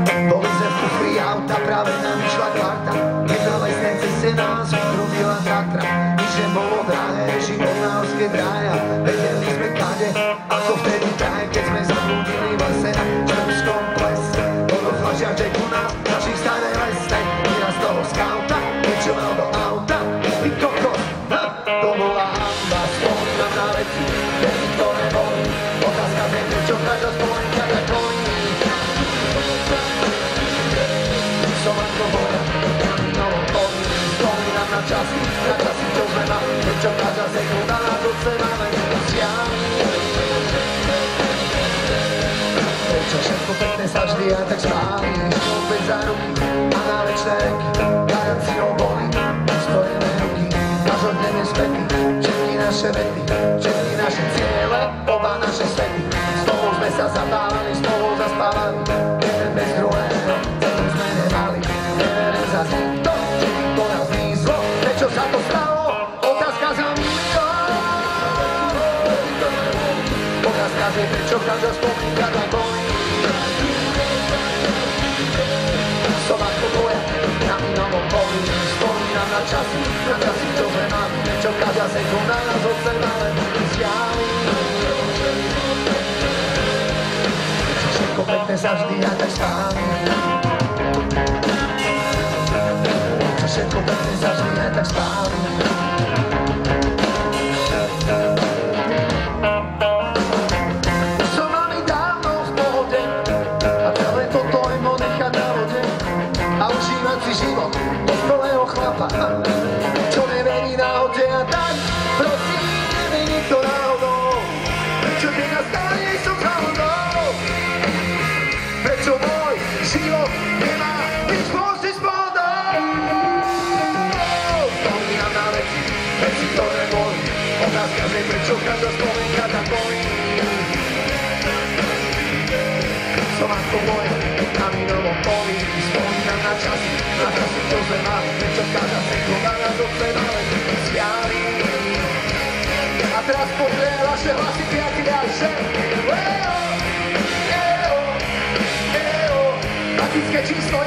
Boli sme v kufri auta, práve nám išla kvarta. Keď na lesnej ceste nás vytrubila Tatra. Nič nebolo drahé, život na horskej drája. Vedeli sme kade, ako vtedy taj, keď sme zablúdili v lese na Červskom plese. Bolo flašia Jacku na našich starej lesnej. Vyraz toho skauta, niečo mal do auta. Ty kokos, to bola hamba, spomínam na veci, veci, ktoré boli. Otázka je, prečo každá spomienka tak bolí. Som ako boja, novom poli, spomínam na časy, čo sme mali. Prečo každá sekunda na duce máme vzdiali. Prečo všetko pekné sa vždy aj tak spáli. Opäť za ruky a na večné reky, dajať si oboli, spojené ruky, až odneme späty. Všetky naše vety, všetky naše ciele, oba naše svety. Spolu sme sa zabávali, spolu zaspávali, jeden bez druhého, celú sme nemali. Neverím zas nikto, že nikto nás nízlo, prečo sa to stalo? Otázka za milión. Otázka je, prečo každá spomienka tak bolí. Som ako boja, na minovom poli, spomínam na časy, čo sme mali. Prečo každá sekunda nás od seba len vzdiali. Prečo všetko pekné sa vždy aj tak spáli. Prečo všetko pekné sa vždy aj tak spáli. Som mami dávno v pohode a celé toto emo nechať na vode a užívať si život dospelého chlapa, čo neverí náhode. A tak prosím, neverí to náhodou, prečo keď nastane som záhodou, prečo môj život nemá nič spoločné s pohodou. Spomínam na veci, veci, ktoré boli. Otázka je, prečo každá spomienka tak bolí. Som ako moja, na minovom poli, spomínam na časy, čo sme mali. Prečo každá sekunda nás od seba len vzdiali. A teraz poďme vaše hlasy, priatelia, že Latické číslo